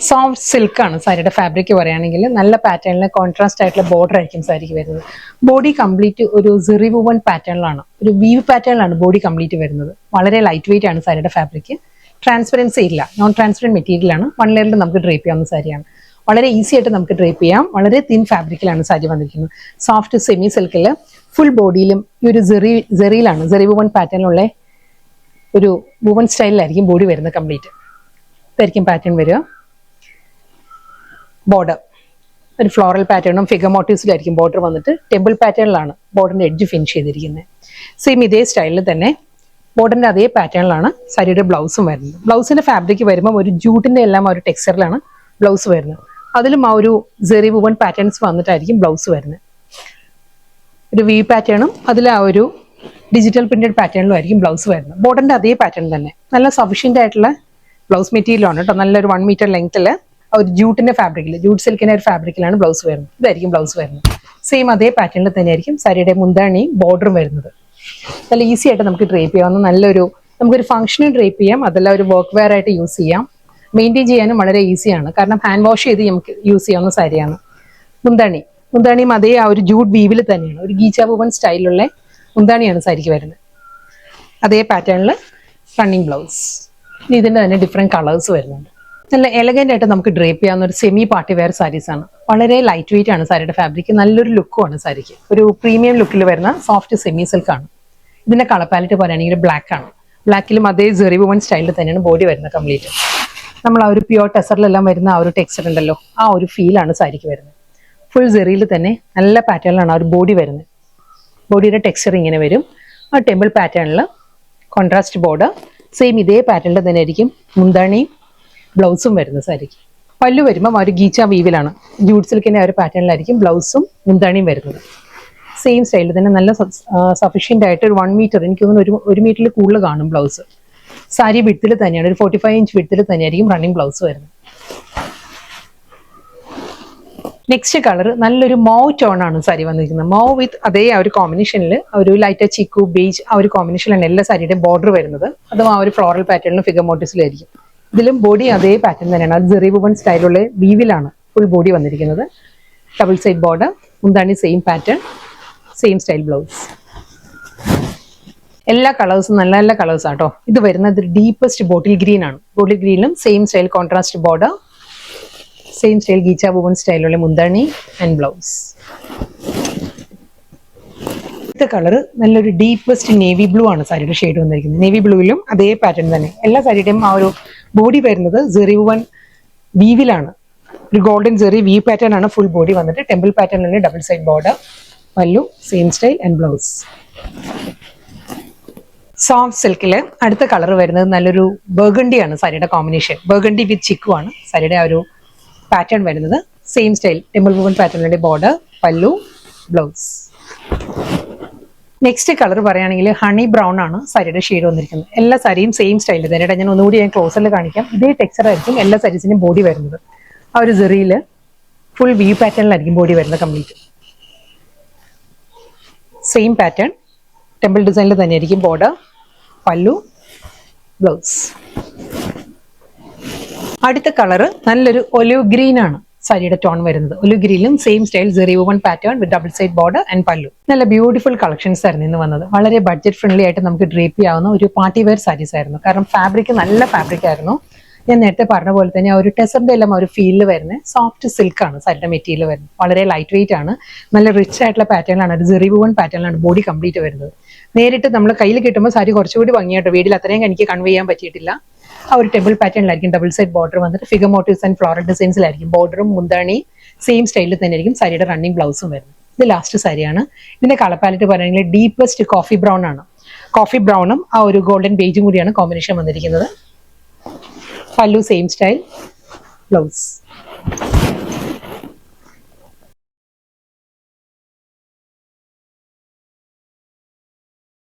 Soft silk ആണ് സാരിയുടെ fabric പറയുകയാണെങ്കിൽ. നല്ല പാറ്റേണിൽ കോൺട്രാസ്റ്റ് ആയിട്ടുള്ള ബോർഡർ ആയിരിക്കും സാരിക്ക് വരുന്നത്. ബോഡി കംപ്ലീറ്റ് ഒരു സെറി വുവൺ പാറ്റേണിലാണ്, ഒരു വീവ് പാറ്റേണിലാണ് ബോഡി കംപ്ലീറ്റ് വരുന്നത്. വളരെ ലൈറ്റ് വെയിറ്റ് ആണ് സാരിയുടെ ഫാബ്രിക്. ട്രാൻസ്പെറൻസി ഇല്ല, നോൺ ട്രാൻസ്പെറൻറ്റ് മെറ്റീരിയൽ ആണ്. 1 ലെയറിൽ നമുക്ക് ഡ്രേപ്പ് ചെയ്യാവുന്ന സാരിയാണ്. വളരെ ഈസി ആയിട്ട് നമുക്ക് ഡ്രേപ്പ് ചെയ്യാം. വളരെ തിൻ ഫാബ്രിക്കിലാണ് സാരി വന്നിരിക്കുന്നത്. സോഫ്റ്റ് സെമി സിൽക്കിൽ ഫുൾ ബോഡിയിലും ഈ ഒരു സെറിയിലാണ്, സെറി വുവൺ പാറ്റേണിലുള്ള ഒരു വുവൺ സ്റ്റൈലിലായിരിക്കും ബോഡി വരുന്നത് കംപ്ലീറ്റ്. ഇതായിരിക്കും പാറ്റേൺ വരിക. ബോർഡർ ഒരു ഫ്ലോറൽ പാറ്റേണും ഫിഗർ മോട്ടീവ്സിലായിരിക്കും ബോർഡർ വന്നിട്ട്. ടെമ്പിൾ പാറ്റേണിലാണ് ബോർഡറിന്റെ എഡ്ജ് ഫിനിഷ് ചെയ്തിരിക്കുന്നത്. സെയിം ഇതേ സ്റ്റൈലിൽ തന്നെ ബോർഡറിന്റെ അതേ പാറ്റേണിലാണ് സാരിയുടെ ബ്ലൗസും വരുന്നത്. ബ്ലൗസിന്റെ ഫാബ്രിക് വരുമ്പോൾ ഒരു ജൂട്ടിന്റെ എല്ലാം ഒരു ടെക്സ്ചറിലാണ് ബ്ലൗസ് വരുന്നത്. അതിലും ആ ഒരു സെറി വുവൺ പാറ്റേൺസ് വന്നിട്ടായിരിക്കും ബ്ലൗസ് വരുന്നത്. ഒരു വി പാറ്റേണും അതിൽ ആ ഒരു ഡിജിറ്റൽ പ്രിന്റഡ് പാറ്റേണിലും ആയിരിക്കും ബ്ലൗസ് വരുന്നത്. ബോർഡറിന്റെ അതേ പാറ്റേൺ തന്നെ. നല്ല സഫീഷ്യന്റ് ആയിട്ടുള്ള ബ്ലൗസ് മെറ്റീരിയലാണ് കേട്ടോ. നല്ലൊരു 1 മീറ്റർ ലെങ്ത്തിൽ ഒരു ജൂട്ടിന്റെ ഫാബ്രിക്കിൽ, ജൂട്ട് സിൽക്കിന്റെ ഒരു ഫാബ്രിക്കിലാണ് ബ്ലൗസ് വരുന്നത്. ഇതായിരിക്കും ബ്ലൗസ് വരുന്നത്. സെയിം അതേ പാറ്റേണിൽ തന്നെയായിരിക്കും സാരിയുടെ മുന്താണിയും ബോർഡറും വരുന്നത്. നല്ല ഈസി ആയിട്ട് നമുക്ക് ഡ്രേപ്പ് ചെയ്യാവുന്ന നല്ലൊരു, നമുക്കൊരു ഫംഗ്ഷന് ഡ്രേപ്പ് ചെയ്യാം, അതല്ല ഒരു വർക്ക് വെയർ ആയിട്ട് യൂസ് ചെയ്യാം. മെയിൻറ്റെയിൻ ചെയ്യാനും വളരെ ഈസിയാണ്, കാരണം ഹാൻഡ് വാഷ് ചെയ്ത് നമുക്ക് യൂസ് ചെയ്യാവുന്ന സാരിയാണ്. മുന്താണിയും അതേ ആ ഒരു ജൂട്ട് വീവിൽ തന്നെയാണ്, ഒരു ഗീച്ച വുവൺ സ്റ്റൈലിലുള്ള മുന്താണിയാണ് സാരിക്ക് വരുന്നത്. അതേ പാറ്റേണിൽ റണ്ണിങ് ബ്ലൗസ്. ഇതിൻ്റെ തന്നെ ഡിഫറെൻറ്റ് കളേഴ്സ് വരുന്നുണ്ട്. നല്ല എലഗൻ്റ് ആയിട്ട് നമുക്ക് ഡ്രേപ്പ് ചെയ്യാവുന്ന ഒരു സെമി പാർട്ടി വെയർ സാരീസ് ആണ്. വളരെ ലൈറ്റ് വെയിറ്റ് ആണ് സാരിയുടെ ഫാബ്രിക്. നല്ലൊരു ലുക്കുമാണ് സാരിക്ക്. ഒരു പ്രീമിയം ലുക്കിൽ വരുന്ന സോഫ്റ്റ് സെമി സിൽക്ക് ആണ്. ഇതിന്റെ കളർ പാലറ്റ് പറയുകയാണെങ്കിൽ ബ്ലാക്ക് ആണ്. ബ്ലാക്കിലും അതേ സെറി വുവൺ സ്റ്റൈലിൽ തന്നെയാണ് ബോഡി വരുന്നത് കംപ്ലീറ്റ്. നമ്മൾ ആ ഒരു പ്യുവർ ടെസറിലെല്ലാം വരുന്ന ആ ഒരു ടെക്സ്ചർ ഉണ്ടല്ലോ, ആ ഒരു ഫീലാണ് സാരിക്ക് വരുന്നത്. ഫുൾ സെറിയിൽ തന്നെ നല്ല പാറ്റേണിലാണ് ആ ഒരു ബോഡി വരുന്നത്. ബോഡിയുടെ ടെക്സ്ചർ ഇങ്ങനെ വരും. ആ ടെമ്പിൾ പാറ്റേണിൽ കോൺട്രാസ്റ്റ് ബോർഡർ. സെയിം ഇതേ പാറ്റേണിൽ തന്നെ ആയിരിക്കും മുന്താണിയും ബ്ലൗസും വരുന്നത് സാരിക്ക്. പല്ലു വരുമ്പോൾ ആ ഒരു ഗീച്ച വീവിലാണ്, ജൂട്ട് സിൽക്കിന്റെ ആ ഒരു പാറ്റേണിലായിരിക്കും ബ്ലൗസും മുന്താണിയും വരുന്നത്. സെയിം സ്റ്റൈലിൽ തന്നെ നല്ല സഫീഷ്യൻ്റ് ആയിട്ട് ഒരു 1 മീറ്റർ, എനിക്ക് തോന്നുന്നു 1 മീറ്ററിൽ കൂടുതൽ കാണും ബ്ലൗസ്. സാരി വിഡ്ത്തിൽ തന്നെയാണ്, ഒരു 45 ഇഞ്ച് വിഡ്ത്തിൽ തന്നെയായിരിക്കും റണ്ണിങ് ബ്ലൗസ് വരുന്നത്. നെക്സ്റ്റ് കളർ നല്ലൊരു മൗ ടോൺ ആണ് സാരി വന്നിരിക്കുന്നത്. മൗ വിത്ത് അതേ ആ ഒരു കോമ്പിനേഷനിൽ ഒരു ലൈറ്റ് ചിക്കു ബേജ് ആ ഒരു കോമ്പിനേഷനിലാണ് എല്ലാ സാരിയുടെയും ബോർഡർ വരുന്നത്. അതും ആ ഒരു ഫ്ലോറൽ പാറ്റേണിലും ഫിഗർ മോട്ടീവ്സിലായിരിക്കും. ഇതിലും ബോഡി അതേ പാറ്റേൺ തന്നെയാണ്. അത് സെറി വുവൺ സ്റ്റൈലുള്ള വീവിലാണ് ഫുൾ ബോഡി വന്നിരിക്കുന്നത്. ഡബിൾ സൈഡ് ബോർഡർ, മുന്താണി same pattern, same style blouse. എല്ലാ കളേഴ്സും നല്ല നല്ല കളേഴ്സ് ആട്ടോ. ഇത് വരുന്നത് ഡീപ്പസ്റ്റ് ബോട്ടിൽ ഗ്രീൻ ആണ്. ബോട്ടിൽ ഗ്രീനിലും same style contrast border, same style ghicha woven സ്റ്റൈലുള്ള മുന്താണി ആൻഡ് ബ്ലൗസ്. അടുത്ത കളർ നല്ലൊരു ഡീപ്പസ്റ്റ് നേവി ബ്ലൂ ആണ് സാരിയുടെ ഷെയ്ഡ് വന്നിരിക്കുന്നത്. നേവി ബ്ലൂവിലും അതേ പാറ്റേൺ തന്നെ. എല്ലാ സാരിയുടെയും ആ ഒരു ബോഡി വരുന്നത് സെറി വുവൺ വീവിലാണ്. ഒരു ഗോൾഡൻ സെറി വീവ് പാറ്റേൺ ആണ് ഫുൾ ബോഡി വന്നിട്ട്. ടെമ്പിൾ പാറ്റേണിലാണ് double side border, pallu same style and blouse. Soft സിൽക്കിൽ അടുത്ത കളർ വരുന്നത് നല്ലൊരു ബർഗണ്ടി ആണ് സാരിയുടെ കോമ്പിനേഷൻ. ബർഗണ്ടി വിത്ത് ചിക്കു ആണ് സാരിയുടെ ആ ഒരു പാറ്റേൺ വരുന്നത്. സെയിം സ്റ്റൈൽ ടെമ്പിൾ വുവൺ പാറ്റേണിന്റെ border, pallu, blouse. Next colour പറയുകയാണെങ്കിൽ ഹണി ബ്രൗൺ ആണ് സാരിയുടെ ഷെയ്ഡ് വന്നിരിക്കുന്നത്. എല്ലാ സാരിയും സെയിം സ്റ്റൈലിൽ തന്നെ. ഞാൻ ഒന്നുകൂടി ക്ലോസറിൽ കാണിക്കാം. ഇതേ ടെക്സ്ചർ ആയിരിക്കും എല്ലാ സാരീസിന്റെയും ബോഡി വരുന്നത്. ആ ഒരു സെറിയിൽ ഫുൾ വ്യൂ പാറ്റേണിലായിരിക്കും ബോഡി വരുന്നത് കംപ്ലീറ്റ്. സെയിം പാറ്റേൺ ടെമ്പിൾ ഡിസൈനിൽ തന്നെയായിരിക്കും ബോർഡർ, പല്ലു, ബ്ലൗസ്. അടുത്ത കളർ നല്ലൊരു ഒലിവ് ഗ്രീൻ ആണ് സാരിയുടെ ടോൺ വരുന്നത്. ഒലിവ് ഗ്രീനിലും same style zari woven pattern with double side border and pallu. നല്ല ബ്യൂട്ടിഫുൾ കളക്ഷൻസ് ആയിരുന്നു ഇന്ന് വന്നത്. വളരെ ബഡ്ജറ്റ് ഫ്രണ്ട്ലി ആയിട്ട് നമുക്ക് ഡ്രേപ്പ് ചെയ്യാവുന്ന ഒരു പാർട്ടി വെയർ സാരീസ് ആയിരുന്നു. കാരണം ഫാബ്രിക് നല്ല ഫാബ്രിക് ആയിരുന്നു. ഞാൻ നേരത്തെ പറഞ്ഞ പോലെ തന്നെ ആ ഒരു ടെസറിന്റെ എല്ലാം ഒരു ഫീലിൽ വരുന്നത് സോഫ്റ്റ് സിൽക്ക് ആണ് സാരിയുടെ മെറ്റീരിയൽ വരുന്നത്. വളരെ ലൈറ്റ് വെയിറ്റ് ആണ്. നല്ല റിച്ച് ആയിട്ടുള്ള പാറ്റേണിലാണ്, ഒരു സെറി വുവൺ പാറ്റേണിലാണ് ബോഡി കംപ്ലീറ്റ് വരുന്നത്. നേരിട്ട് നമ്മൾ കയ്യിൽ കിട്ടുമ്പോൾ സാരി കുറച്ചുകൂടി ഭംഗിയായിട്ട് വീട്ടിൽ അത്രയും എനിക്ക് കൺവേ ചെയ്യാൻ പറ്റിയിട്ടില്ല. ആ ഒരു ടെമ്പിൾ പാറ്റേണിലായിരിക്കും ഡബിൾ സൈഡ് ബോർഡർ വന്നിട്ട് ഫിഗർ മോട്ടീവ്സ് ആൻഡ് ഫ്ലോറൽ ഡിസൈൻസിലായിരിക്കും ബോർഡറും മുന്താണി സെയിം സ്റ്റൈലിൽ തന്നെ ആയിരിക്കും സാരിയുടെ റണ്ണിങ് ബ്ലൗസും വരുന്നത്. ഇത് ലാസ്റ്റ് സാരിയാണ്. ഇതിന്റെ കളർ പാലറ്റ് പറയുകയാണെങ്കിൽ ഡീപ്പസ്റ്റ് കോഫി ബ്രൗൺ ആണ്. കോഫി ബ്രൗണും ആ ഒരു ഗോൾഡൻ ബേജും കൂടിയാണ് കോമ്പിനേഷൻ വന്നിരിക്കുന്നത്. പല്ലു സെയിം സ്റ്റൈൽ, ബ്ലൗസ്.